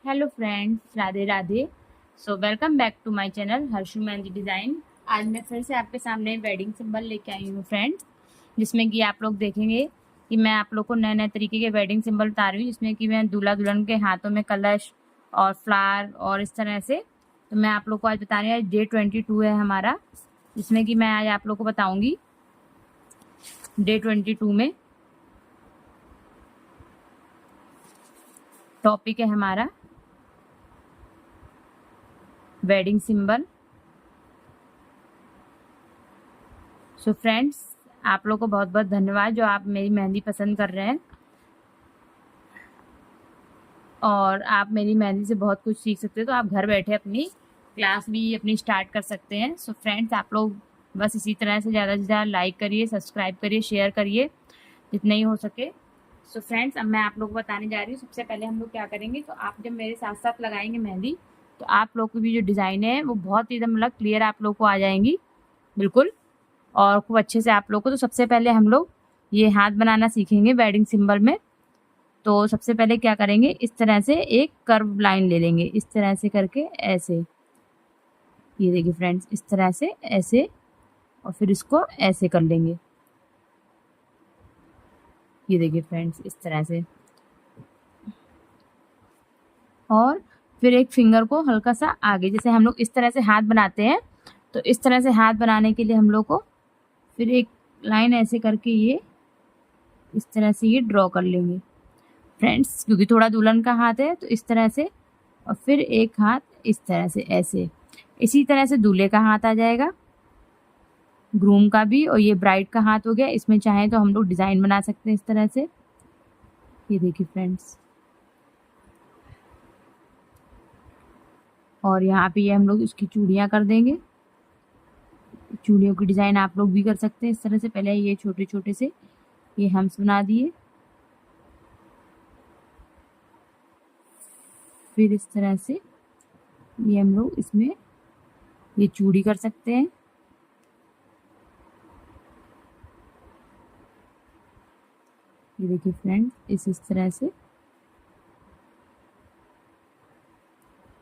Hello friends, Radhe Radhe. Welcome back to my channel Harshu mehndi design. आज मैं फिर से आपके सामने वेडिंग सिंबल लेके आई हूँ फ्रेंड्स, जिसमें कि आप लोग देखेंगे कि मैं आप लोग को नए नए तरीके के वेडिंग सिंबल बता रही हूँ, जिसमें कि मैं दूल्हा दुल्हन के हाथों में कलश और फ्लावर और इस तरह से। तो मैं आप लोग को आज बता रही हूँ, डे 22 है हमारा, जिसमें कि मैं आज आप लोग को बताऊँगी डे 22 में टॉपिक है हमारा वेडिंग सिंबल। सो फ्रेंड्स, आप लोग को बहुत बहुत धन्यवाद जो आप मेरी मेहंदी पसंद कर रहे हैं और आप मेरी मेहंदी से बहुत कुछ सीख सकते हो। तो आप घर बैठे अपनी क्लास भी अपनी स्टार्ट कर सकते हैं। सो फ्रेंड्स, आप लोग बस इसी तरह से ज़्यादा से ज़्यादा लाइक करिए, सब्सक्राइब करिए, शेयर करिए जितना ही हो सके। सो फ्रेंड्स, अब मैं आप लोग को बताने जा रही हूँ। सबसे पहले हम लोग क्या करेंगे, तो आप जब मेरे साथ साथ लगाएंगे मेहंदी, तो आप लोग की भी जो डिज़ाइन है वो बहुत एकदम मतलब क्लियर आप लोग को आ जाएंगी बिल्कुल, और खूब अच्छे से आप लोग को। तो सबसे पहले हम लोग ये हाथ बनाना सीखेंगे वेडिंग सिंबल में। तो सबसे पहले क्या करेंगे, इस तरह से एक कर्व लाइन ले लेंगे, इस तरह से करके ऐसे, ये देखिए फ्रेंड्स, इस तरह से ऐसे, और फिर इसको ऐसे कर लेंगे। ये देखिए फ्रेंड्स, इस तरह से। और फिर एक फिंगर को हल्का सा आगे, जैसे हम लोग इस तरह से हाथ बनाते हैं, तो इस तरह से हाथ बनाने के लिए हम लोग को फिर एक लाइन ऐसे करके ये इस तरह से ये ड्रॉ कर लेंगे फ्रेंड्स, क्योंकि थोड़ा दुल्हन का हाथ है तो इस तरह से, और फिर एक हाथ इस तरह से ऐसे। इसी तरह से दूल्हे का हाथ आ जाएगा, ग्रूम का भी, और ये ब्राइड का हाथ हो गया। इसमें चाहें तो हम लोग डिज़ाइन बना सकते हैं इस तरह से। ये देखिए फ्रेंड्स, और यहाँ पे ये हम लोग इसकी चूड़ियाँ कर देंगे। चूड़ियों की डिज़ाइन आप लोग भी कर सकते हैं इस तरह से। पहले ये छोटे छोटे से ये हम्स बना दिए, फिर इस तरह से ये हम लोग इसमें ये चूड़ी कर सकते हैं। ये देखिए फ्रेंड्स, इस तरह से,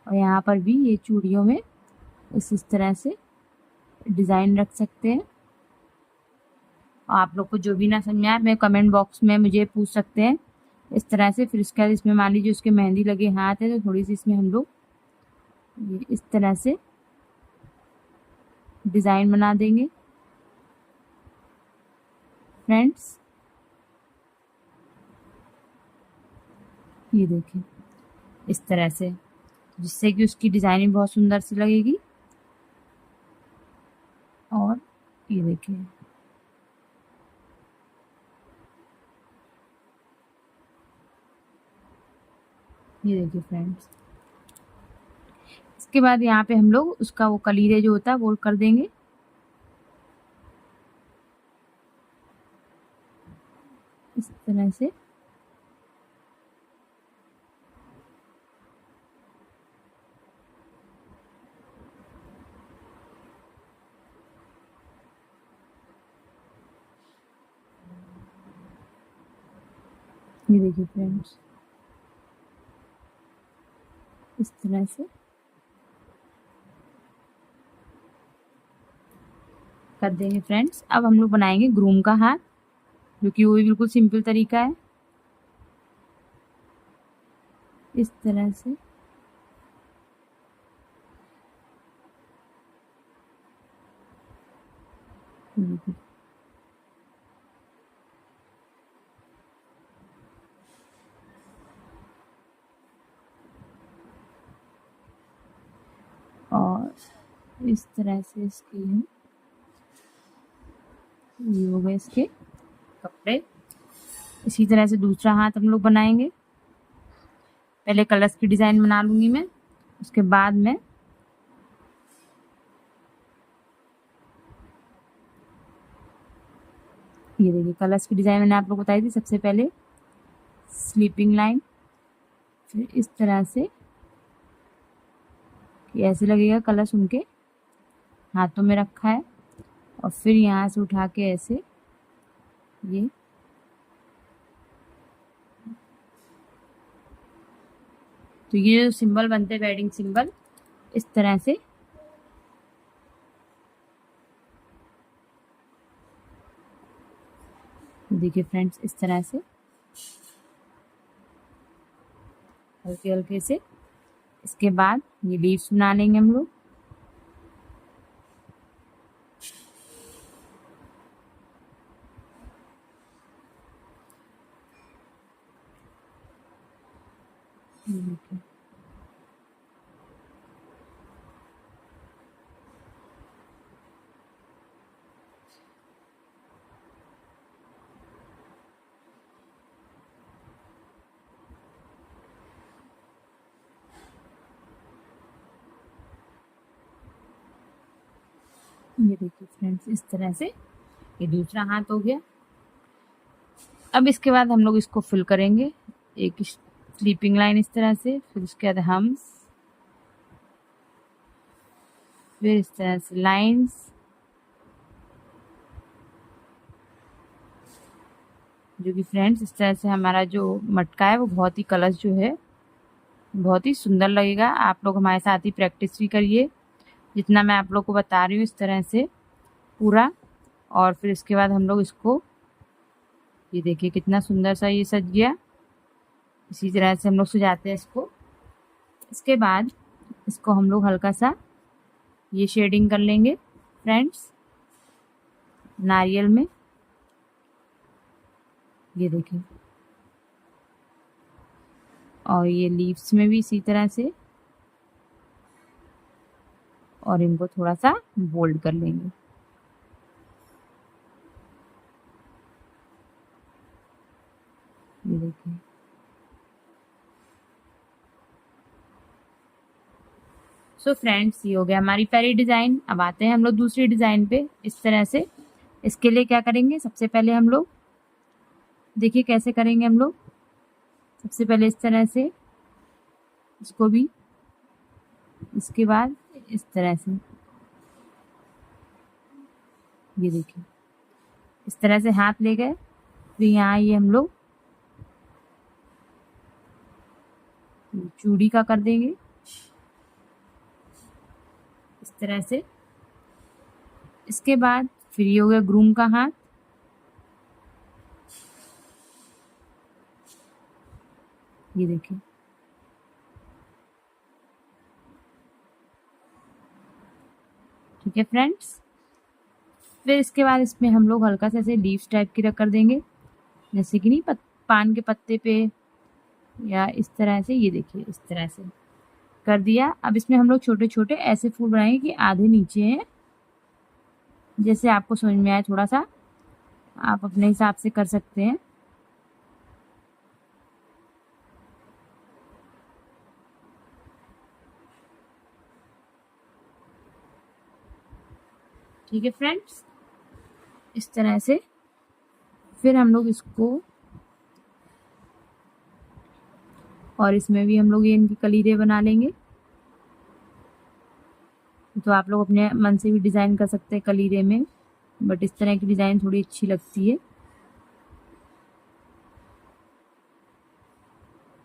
और यहाँ पर भी ये चूड़ियों में इस तरह से डिज़ाइन रख सकते हैं। आप लोग को जो भी ना समझ में आए, मैं कमेंट बॉक्स में मुझे पूछ सकते हैं इस तरह से। फिर उसके बाद इसमें मान लीजिए उसके मेहंदी लगे हाथ है, तो थोड़ी सी इसमें हम लोग ये इस तरह से डिज़ाइन बना देंगे फ्रेंड्स। ये देखिए इस तरह से, जिससे कि उसकी डिज़ाइनिंग बहुत सुंदर सी लगेगी। और ये देखिए, ये देखिए फ्रेंड्स, इसके बाद यहाँ पे हम लोग उसका वो कलीरे जो होता है वो कर देंगे इस तरह से। ये देखिए फ्रेंड्स, इस तरह से कर देंगे फ्रेंड्स। अब हम लोग बनाएंगे ग्रूम का हाथ, जो कि वो भी बिल्कुल सिंपल तरीका है, इस तरह से। और इस तरह से इसकी हम, ये हो गए इसके कपड़े। इसी तरह से दूसरा हाथ हम लोग बनाएंगे। पहले कलश की डिज़ाइन बना लूँगी मैं, उसके बाद में ये देखिए कलश की डिज़ाइन मैंने आप लोग को बताई थी। सबसे पहले स्लीपिंग लाइन, फिर इस तरह से कि ऐसे लगेगा कलश उनके हाथों में रखा है, और फिर यहाँ से उठा के ऐसे ये तो ये जो सिंबल बनते हैं वेडिंग सिंबल, इस तरह से देखिए फ्रेंड्स, इस तरह से हल्के हल्के से। इसके बाद ये लीव्स बना लेंगे हम लोग। ये देखिए, ये देखिए फ्रेंड्स, इस तरह से ये दूसरा हाथ हो गया। अब इसके बाद हम लोग इसको फिल करेंगे, एक स्लीपिंग लाइन इस तरह से, फिर उसके बाद हम्स, फिर इस तरह से लाइंस, जो कि फ्रेंड्स इस तरह से हमारा जो मटका है वो बहुत ही कलश जो है बहुत ही सुंदर लगेगा। आप लोग हमारे साथ ही प्रैक्टिस भी करिए, जितना मैं आप लोग को बता रही हूँ इस तरह से पूरा। और फिर इसके बाद हम लोग इसको, ये देखिए कितना सुंदर सा ये सज गया। इसी तरह से हम लोग सजाते हैं इसको। इसके बाद इसको हम लोग हल्का सा ये शेडिंग कर लेंगे फ्रेंड्स, नारियल में। ये देखिए, और ये लीव्स में भी इसी तरह से, और इनको थोड़ा सा बोल्ड कर लेंगे। ये देखिए, सो फ्रेंड्स ये हो गया हमारी पहली डिज़ाइन। अब आते हैं हम लोग दूसरी डिज़ाइन पे। इस तरह से इसके लिए क्या करेंगे, सबसे पहले हम लोग देखिए कैसे करेंगे हम लोग। सबसे पहले इस तरह से इसको भी, इसके बाद इस तरह से, ये देखिए इस तरह से हाथ ले गए। फिर यहाँ ये हम लोग चूड़ी का कर देंगे इस तरह से। इसके बाद फिर ये हो गया ग्रूम का हाथ। ये देखिए, ठीक है फ्रेंड्स। फिर इसके बाद इसमें हम लोग हल्का सा ऐसे लीव्स टाइप की रख कर देंगे, जैसे कि नहीं पान के पत्ते पे, या इस तरह से। ये देखिए इस तरह से कर दिया। अब इसमें हम लोग छोटे छोटे ऐसे फूल बनाएंगे कि आधे नीचे हैं, जैसे आपको समझ में आए थोड़ा सा, आप अपने हिसाब से कर सकते हैं। ठीक है फ्रेंड्स, इस तरह से फिर हम लोग इसको, और इसमें भी हम लोग ये इनकी कलीरें बना लेंगे। तो आप लोग अपने मन से भी डिज़ाइन कर सकते हैं कलीरे में, बट इस तरह की डिज़ाइन थोड़ी अच्छी लगती है।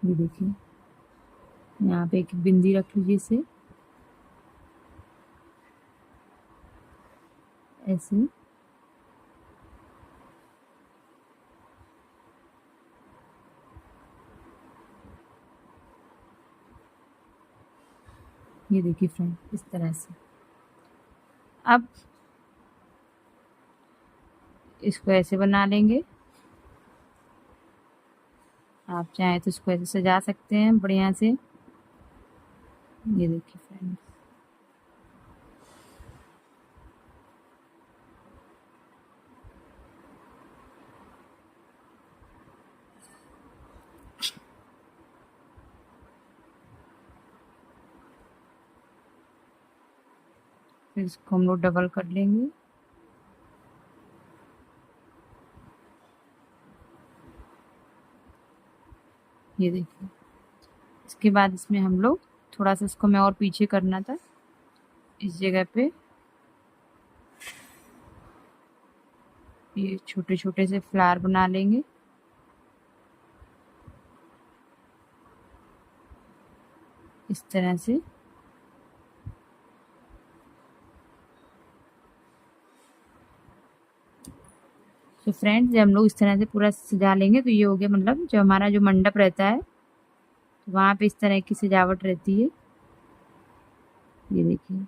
ये देखिए, यहाँ पे एक बिंदी रख लीजिए इसे ऐसे। ये देखिए फ्रेंड, इस तरह से। अब इसको ऐसे बना लेंगे। आप चाहें तो इसको ऐसे सजा सकते हैं बढ़िया से। ये देखिए फ्रेंड, फिर इसको हम लोग डबल कर लेंगे। ये देखिए, इसके बाद इसमें हम लोग थोड़ा सा इसको मैं और पीछे करना था, इस जगह पे ये छोटे छोटे से फ्लावर बना लेंगे। इस तरह से। तो फ्रेंड्स, जब हम लोग इस तरह से पूरा सजा लेंगे तो ये हो गया, मतलब जो हमारा जो मंडप रहता है तो वहाँ पे इस तरह की सजावट रहती है। ये देखिए।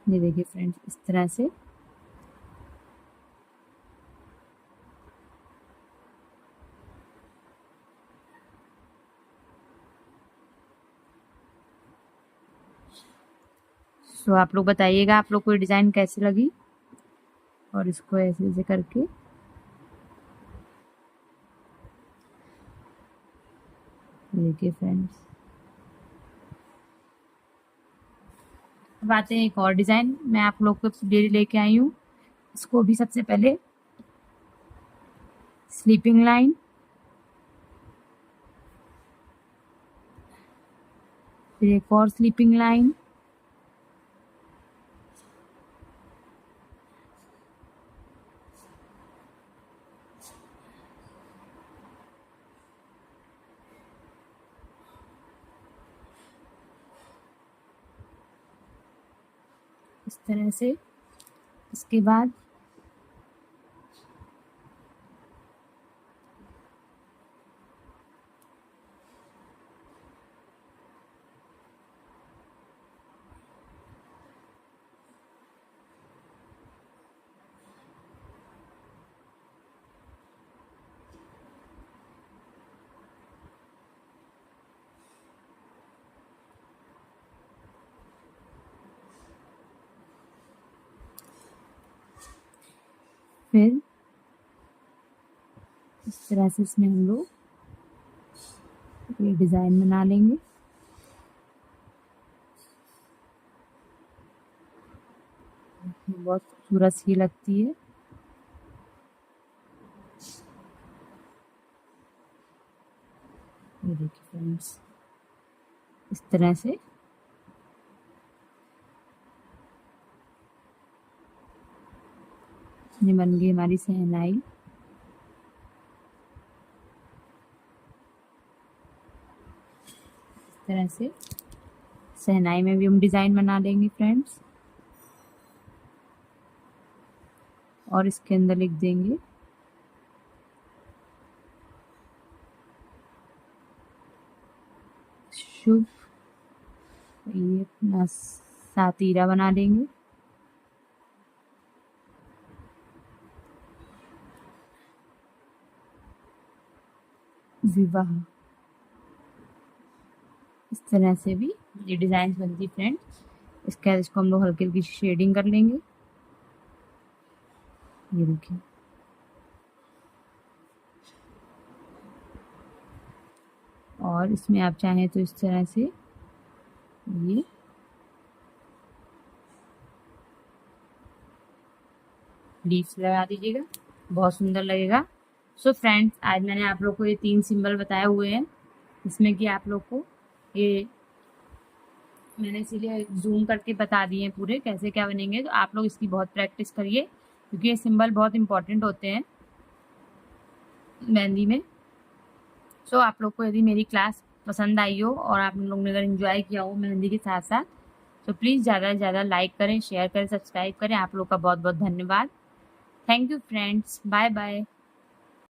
ये देखिए फ्रेंड्स, इस तरह से। तो आप लोग बताइएगा आप लोग को ये डिज़ाइन कैसी लगी, और इसको ऐसे ऐसे करके देखिए फ्रेंड्स। अब आते हैं एक और डिज़ाइन, मैं आप लोग को डेली लेके आई हूँ। इसको भी सबसे पहले स्लीपिंग लाइन, फिर एक और स्लीपिंग लाइन, इस तरह से। इसके बाद फिर इस तरह से इसमें हम लोग ये डिज़ाइन बना लेंगे। बहुत खूबसूरत सी लगती है। ये देखिए फ्रेंड्स, इस तरह से। ये बन गई हमारी शहनाई। इस तरह से शहनाई में भी हम डिज़ाइन बना लेंगे फ्रेंड्स, और इसके अंदर लिख देंगे शुभ। ये अपना सातीरा बना देंगे। विवाह। इस तरह से भी ये डिज़ाइन बनती फ्रेंड्स। इसके बाद इसको हम लोग हल्की हल्की शेडिंग कर लेंगे। ये देखिए। और इसमें आप चाहें तो इस तरह से ये लीव्स लगा दीजिएगा, बहुत सुंदर लगेगा। सो फ्रेंड्स, आज मैंने आप लोग को ये 3 सिंबल बताए हुए हैं, इसमें कि आप लोग को ये मैंने इसीलिए जूम करके बता दिए हैं पूरे कैसे क्या बनेंगे। तो आप लोग इसकी बहुत प्रैक्टिस करिए, क्योंकि ये सिंबल बहुत इंपॉर्टेंट होते हैं मेहंदी में। सो आप लोग को यदि मेरी क्लास पसंद आई हो और आप लोग ने अगर एंजॉय किया हो मेहंदी के साथ साथ, तो प्लीज़ ज़्यादा से ज़्यादा लाइक करें, शेयर करें, सब्सक्राइब करें। आप लोग का बहुत बहुत धन्यवाद। Thank you friends, bye bye.